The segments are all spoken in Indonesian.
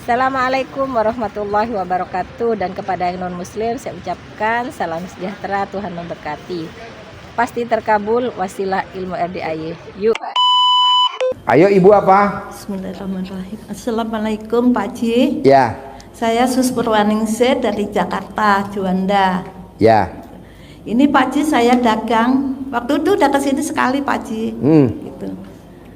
Assalamualaikum warahmatullahi wabarakatuh. Dan kepada yang non muslim saya ucapkan salam sejahtera, Tuhan memberkati. Pasti terkabul, wasilah ilmu RDIY. Yuk. Ayo ibu apa? Bismillahirrahmanirrahim. Assalamualaikum Pak Ji. Ya. Saya Sus Purwaningsih dari Jakarta, Juanda. Ya. Ini Pak Ji, saya dagang. Waktu itu udah kesini sekali Pak Ji. Gitu.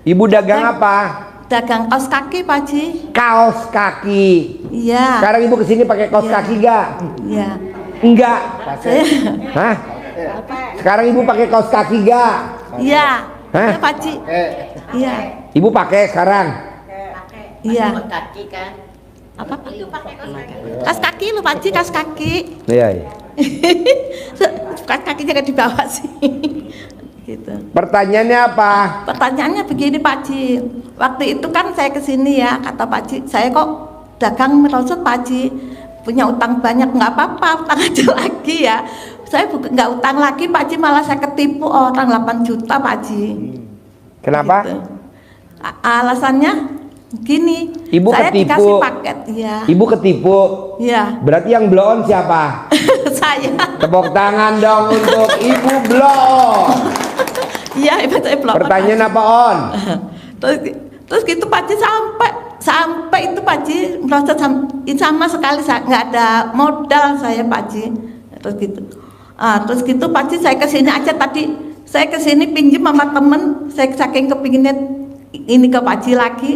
Ibu dagang apa? Dagang kaos kaki Pak Ji. Kaos kaki. Iya. Sekarang ibu kesini pakai kaos kaki gak? Iya. Enggak. Saya. Hah? Sekarang ibu pakai kaos kaki gak? Iya. Hah? Iya Pak Ji. Iya. Ibu pakai sekarang? Iya. Kaki kan? Apa? Kaos kaki lu Pak Ji, kaos kaki. Iya. Iya. Kaos kaki jangan dibawa sih. Gitu. Pertanyaannya apa? Pertanyaannya begini Pak Ji, waktu itu kan saya kesini ya, kata Pak Ji, saya kok dagang merosot Pak Ji, punya utang banyak. Nggak apa-apa, utang aja lagi ya. Saya nggak utang lagi Pak Ji, malah saya ketipu orang 8 juta Pak Ji. Kenapa? Gitu. Alasannya gini, Ibu saya ketipu. dikasih paket ya. Ibu ketipu. Ya. Berarti yang blow on siapa? Saya. Tepuk tangan dong untuk Ibu blow. Iya, ibu saya belum. Pertanyaan apa on? Terus gitu Pak Ji, sampai itu Pak Ji merosot sama sekali nggak ada modal saya Pak Ji. Terus gitu Pak Ji, saya kesini aja tadi, saya kesini pinjam sama temen, saya saking kepinginnya ini ke Pak Ji lagi,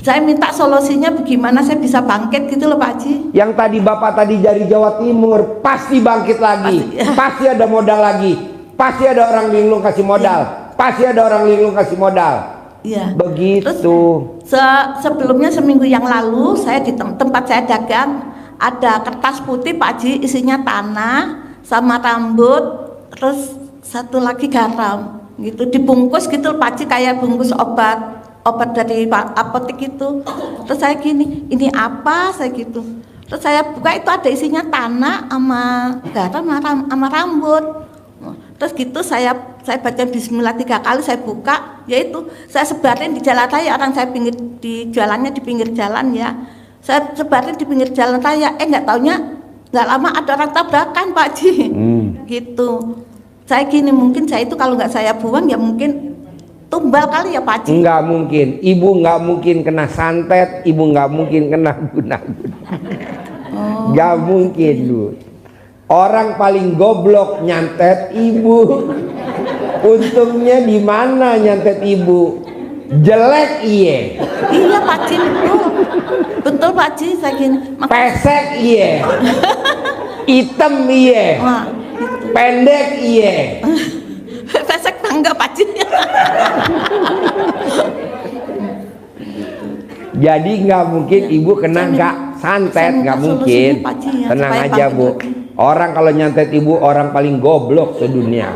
saya minta solusinya bagaimana saya bisa bangkit gitu loh Pak Ji. Yang tadi bapak tadi dari Jawa Timur pasti bangkit lagi, pasti ada modal lagi. Pasti ada orang linglung kasih modal. Ya. Pasti ada orang linglung kasih modal. Iya. Begitu. Terus, sebelumnya seminggu yang lalu saya di tempat saya dagang ada kertas putih Pak Ji, isinya tanah sama rambut, terus satu lagi garam gitu, dibungkus gitu Pak Ji, kayak bungkus obat dari apotek itu. Terus saya gini, ini apa saya gitu. Terus saya buka, itu ada isinya tanah sama garam sama rambut. Terus gitu saya baca bismillah 3 kali, saya buka, yaitu saya sebarin di jalan raya, orang saya jualannya di pinggir jalan ya, saya sebarin di pinggir jalan raya, nggak taunya nggak lama ada orang tabrakan Pak Ji. Gitu. Saya gini, mungkin saya itu kalau nggak saya buang ya mungkin tumbal kali ya Pak Ji. Nggak mungkin, ibu nggak mungkin kena santet, ibu nggak mungkin kena guna-guna. Nggak mungkin Bu. Orang paling goblok nyantet ibu. Untungnya di mana nyantet ibu? Jelek iye. Iya Pak Ji, betul Pak Ji, saya gini. Pesek iye. Hitam iye. Wah, gitu. Pendek iye. Pesek bangga Pak Ji. Jadi nggak mungkin ibu kena nggak santet, nggak mungkin. Pak Ji, ya, Tenang supaya aja bangkit Bu. lagi. Orang kalau nyantet ibu orang paling goblok sedunia.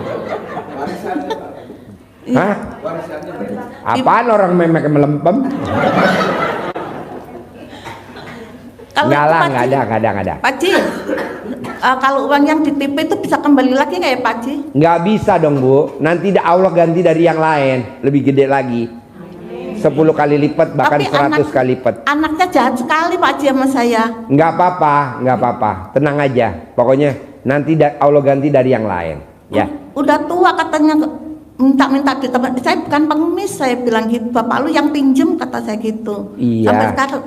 Hah? Apaan orang memek melempem? Enggak lah, nggak ada. Pak Ji, kalau uang yang ditipu itu bisa kembali lagi nggak ya Pak Ji? Nggak bisa dong Bu. Nanti Allah ganti dari yang lain, lebih gede lagi. 10 kali lipat, bahkan 100 kali lipat. Anaknya jahat sekali Pak Ji sama saya. Nggak apa-apa. Tenang aja. Pokoknya nanti Allah ganti dari yang lain. Ya. Udah tua katanya, minta di tempat. Saya bukan pengemis, saya bilang gitu. Bapak lu yang pinjem, kata saya gitu. Iya. Sampai sekarang.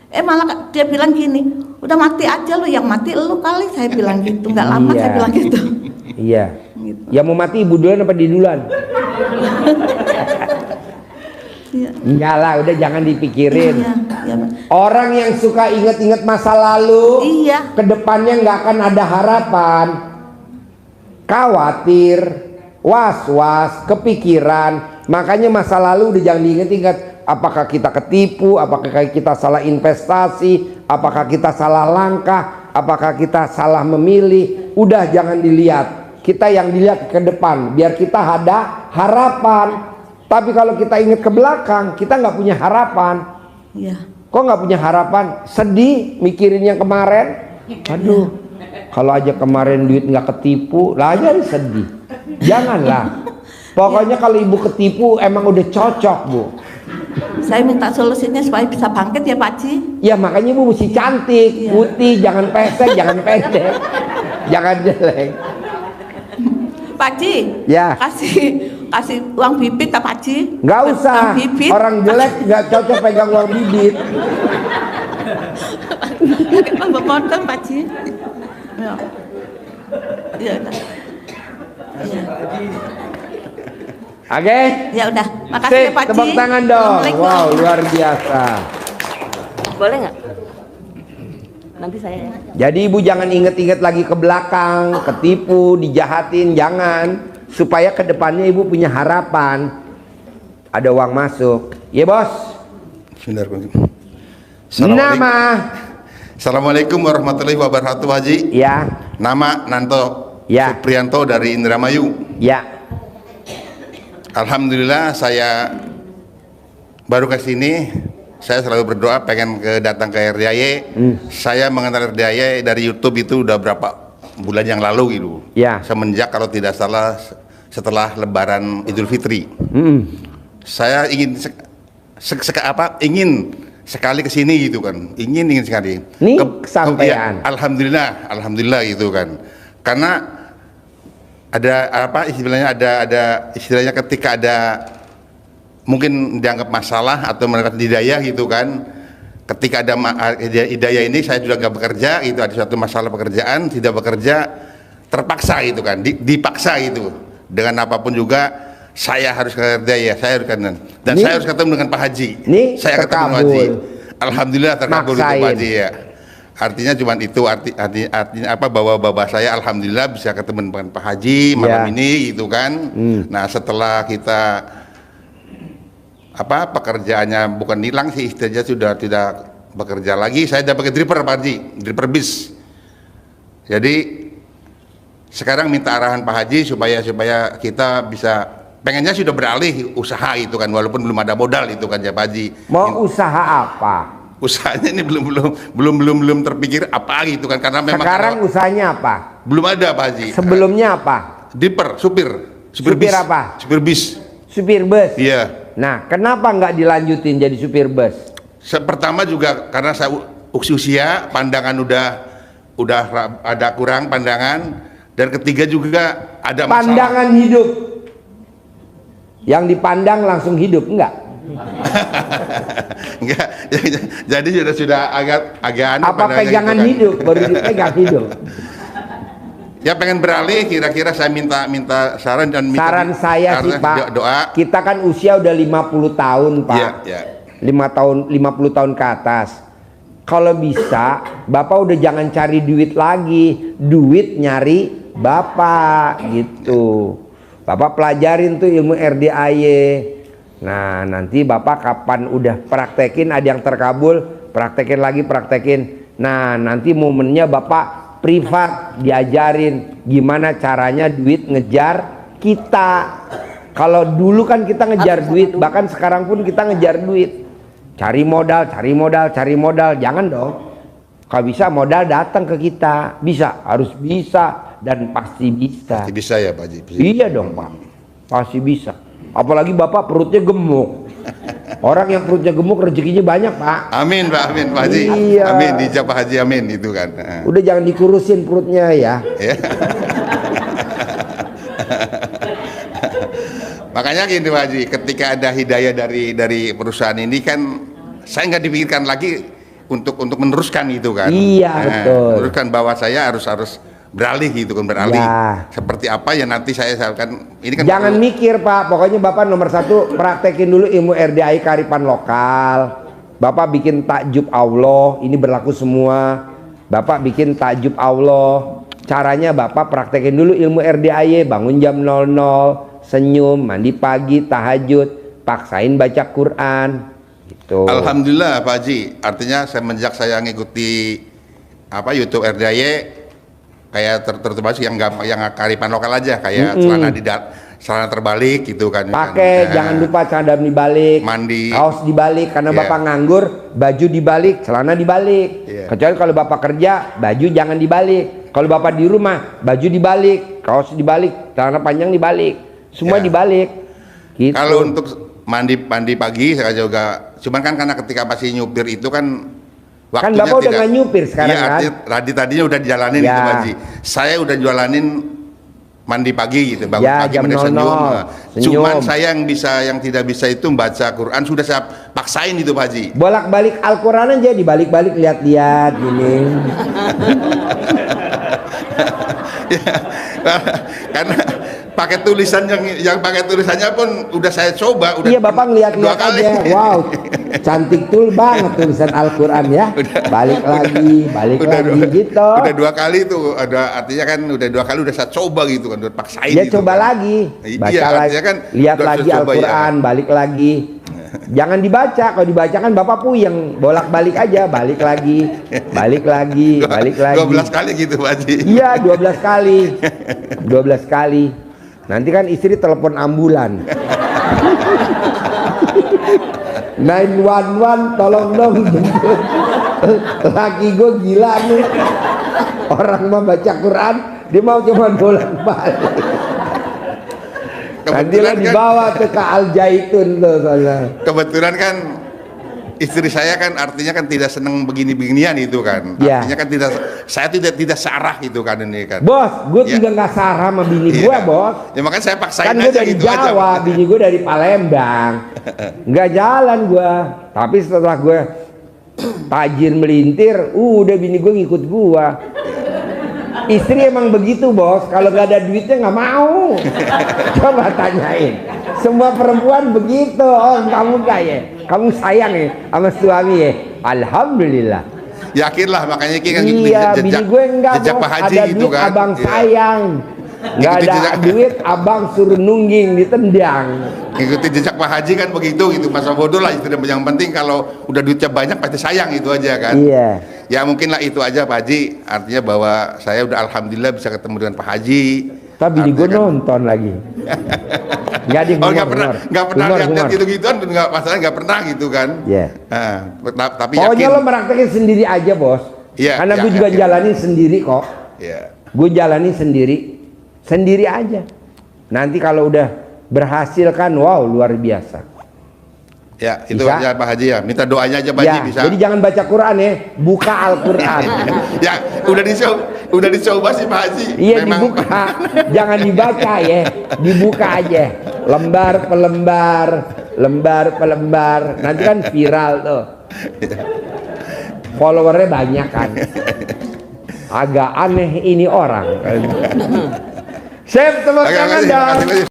Malah dia bilang gini, udah mati aja lu, yang mati lu kali, saya bilang gitu. Nggak lama saya bilang gitu. Iya. Gitu. Yang mau mati ibu duluan apa di duluan? Iya. Enggak lah, udah jangan dipikirin. Iya. Orang yang suka inget-inget masa lalu, Iya. kedepannya nggak akan ada harapan. Khawatir, was-was, kepikiran. Makanya masa lalu udah jangan diinget-inget. Apakah kita ketipu, apakah kita salah investasi, apakah kita salah langkah, apakah kita salah memilih. Udah jangan dilihat. Kita yang dilihat ke depan, biar kita ada harapan. Tapi kalau kita ingat ke belakang, kita nggak punya harapan. Iya. Kok nggak punya harapan? Sedih mikirin yang kemarin. Aduh, kalau aja kemarin duit nggak ketipu, lah aja sedih. Janganlah. Pokoknya kalau ibu ketipu emang udah cocok Bu. Saya minta solusinya supaya bisa bangkit ya Pak Haji. Ya makanya ibu mesti cantik, putih, jangan pesek, jangan pendek, jangan jelek. Pak Haji, Ya. kasih uang bibit Pak Haji. Nggak usah, Uang bibit. orang jelek nggak cocok pegang uang bibit. Tambah potong Pak Haji. Ya. Ya udah. Ya. Oke? Ya udah. Makasih Sip, ya Pak Haji. tepuk tangan dong. Assalamualaikum. Wow, luar biasa. Boleh nggak? Nanti saya ya. Jadi ibu jangan inget-inget lagi ke belakang, ketipu, dijahatin, jangan. Supaya kedepannya ibu punya harapan. Ada uang masuk. Iya bos? Bismillahirrahmanirrahim. Nama? Assalamualaikum warahmatullahi wabarakatuh Haji. Ya, Nama Nanto Ya. Supriyanto dari Indramayu. ya. Alhamdulillah saya baru ke sini. Saya selalu berdoa pengen datang ke RDAY. Saya mengenal RDAY dari YouTube itu udah berapa bulan yang lalu gitu. Ya. Semenjak kalau tidak salah setelah Lebaran Idul Fitri. Saya ingin ingin sekali ke sini gitu kan. Ingin sekali. Ini kesampaian. Ya, alhamdulillah gitu kan. Karena ada apa istilahnya ada istilahnya ketika ada mungkin dianggap masalah atau mendapat hidayah gitu kan. Ketika ada hidayah ini saya juga nggak bekerja itu ada suatu masalah pekerjaan tidak bekerja terpaksa gitu kan dipaksa gitu dengan apapun juga saya harus ke hidayah saya harus dan Ini, saya harus ketemu dengan Pak Haji. Saya ketemu terkabul. Pak Haji. Alhamdulillah terkabul itu Pak Maksain. Haji ya. Artinya cuma itu artinya apa bahwa bapak saya alhamdulillah bisa ketemu dengan Pak Haji malam ini gitu kan. Nah setelah kita apa pekerjaannya bukan hilang sih istilahnya sudah tidak bekerja lagi saya dapat driver Pak Haji driver bis. Jadi sekarang minta arahan Pak Haji supaya kita bisa pengennya sudah beralih usaha itu kan walaupun belum ada modal itu kan ya Pak Haji. Mau usaha apa? Usahanya ini belum terpikir apa gitu kan karena memang Sekarang usahanya apa? belum ada Pak Haji. Sebelumnya apa? Driver, supir Supir bis. apa? Supir bis. Supir bus. Iya. Nah, kenapa nggak dilanjutin jadi supir bus? Pertama juga karena saya usia, pandangan udah ada kurang pandangan dan ketiga juga ada masalah. Pandangan hidup. Yang dipandang langsung hidup enggak? Enggak, jadi sudah agak aneh Apa pandangannya pegangan gitu kan. hidup baru dipegang hidup? Ya pengen beralih kira-kira saya minta saran dan minta Saran saya sih Pak, doa. kita kan usia udah 50 tahun Pak. Iya, iya. 50 tahun ke atas. Kalau bisa, Bapak udah jangan cari duit lagi, duit nyari Bapak gitu. Bapak pelajarin tuh ilmu RDAY. Nah, nanti Bapak kapan udah praktekin ada yang terkabul, praktekin lagi, praktekin. Nah, nanti momennya Bapak privat diajarin gimana caranya duit ngejar kita. Kalau dulu kan kita ngejar duit, bahkan sekarang pun kita ngejar duit. Cari modal, jangan dong. Kalau bisa modal datang ke kita, bisa, harus bisa dan pasti bisa. Pasti bisa ya Pak Haji. Iya dong Pak, pasti bisa. Apalagi Bapak perutnya gemuk. Orang yang perutnya gemuk rezekinya banyak Pak. Amin Pak Haji. Iya. Amin dijawab Pak Haji amin itu kan. Udah jangan dikurusin perutnya ya. Ya. Makanya gini Pak Haji, ketika ada hidayah dari perusahaan ini kan saya nggak dipikirkan lagi untuk meneruskan itu kan. Iya, betul. Meneruskan bahwa saya harus beralih gitu kan beralih. Ya. Seperti apa ya nanti saya akan ini kan Jangan mikir Pak, pokoknya Bapak nomor 1 praktekin dulu ilmu RDAI kearifan lokal. Bapak bikin takjub Allah, ini berlaku semua. Bapak bikin takjub Allah. Caranya Bapak praktekin dulu ilmu RDAY, bangun jam 00, senyum, mandi pagi, tahajud, paksain baca Quran. Gitu. Alhamdulillah Pak Haji, artinya semenjak saya ngikuti apa YouTube RDAY kayak termasuk yang kearifan lokal aja kayak celana terbalik gitu kan. Pakai jangan lupa celana dalam dibalik, mandi, kaos dibalik karena Yeah. Bapak nganggur, baju dibalik, celana dibalik. Yeah. Kecuali kalau Bapak kerja, baju jangan dibalik. Kalau Bapak di rumah, baju dibalik, kaos dibalik, celana panjang dibalik, semua Yeah. dibalik. Gitu. Kalau untuk mandi pagi saya juga. Cuman kan karena ketika masih nyupir itu kan Kan waktunya Bapak udah nggak nyupir sekarang iya, kan? tadinya udah dijalanin Ya. gitu Pak Haji. Saya udah jalanin mandi pagi gitu, bangun Ya, pagi jam mandi 00, senyum. senyum. Cuman saya yang tidak bisa itu membaca Quran sudah saya paksain itu Pak Haji. Bolak-balik Al-Quran aja, dibalik-balik lihat-lihat gini. Ya, karena pakai tulisan yang pakai tulisannya pun udah saya coba udah Iya, Bapak ngeliat-lihat 2 kali. aja. Wow, cantik tul banget tulisan Al-Quran ya. Balik lagi gitu. Udah 2 kali tuh, ada artinya kan udah 2 kali udah saya coba gitu kan, udah paksain Ya gitu coba kan. lagi, baca Iya, lagi, artinya kan lihat udah lagi saya coba, Al-Quran, ya. balik lagi. Jangan dibaca, kalau dibaca kan Bapak puyeng, bolak-balik aja, balik lagi, balik lagi, balik lagi. 12 kali gitu Pak Haji. Iya, 12 kali. 12 kali. Nanti kan istri telepon ambulan. 911 tolong dong jemput. Laki gue gila nih. Orang mau baca Quran, dia mau cuma bolak-balik. Nanti lah dibawa tuh ke Al-Jaitun tuh soalnya. Kebetulan kan istri saya kan artinya kan tidak senang begini-beginian itu kan. Ya. Artinya kan saya tidak searah gitu kan ini kan. Bos, gue Ya. juga nggak sarah sama bini Iya. gue, bos. Ya makanya saya paksain Kan gue aja dari gitu aja. Jawa, bini gue dari Palembang. Nggak jalan gue. Tapi setelah gue tajir melintir, udah bini gue ngikut gue. Istri emang begitu bos, kalau nggak ada duitnya nggak mau. Coba tanyain, semua perempuan begitu. Oh kamu kaya, kamu sayang ya sama suami ya. Alhamdulillah. Yakinlah makanya ini kan Iya, bini gue enggak jejak bos, Pak Haji ada gitu duit kan. abang Iya. sayang. Nggak Ikuti ada jejak. duit abang suruh nungging ditendang. Ngikuti jejak Pak Haji kan begitu gitu, masa bodoh lah itu. Yang penting kalau udah duitnya banyak pasti sayang itu aja kan. Iya. Ya mungkin lah itu aja Pak Haji, artinya bahwa saya udah alhamdulillah bisa ketemu dengan Pak Haji. Tapi bini gue Artinya kan- nonton lagi. Nggak di Oh nggak pernah lihat gitu-gituan, nggak masalahnya nggak pernah gitu kan. Iya. Nah, tapi Pokoknya yakin. lo meraktekin sendiri aja bos. Iya, Karena iya, gue juga yakin. jalanin sendiri kok. Iya. Gue jalanin sendiri aja. Nanti kalau udah berhasil kan, wow luar biasa. Ya itu Bisa? aja Pak Haji ya. Minta doanya aja Pak Haji Ya, bisa. jadi jangan baca Quran ya, buka Al-Quran. Ya udah dicoba sih Pak Haji. Iya dibuka, jangan dibaca ya, dibuka aja. Lembar per lembar. Nanti kan viral tuh. Followernya banyak kan. Agak aneh ini orang. Sip, tepuk Oke, tangan makasih, dong. makasih.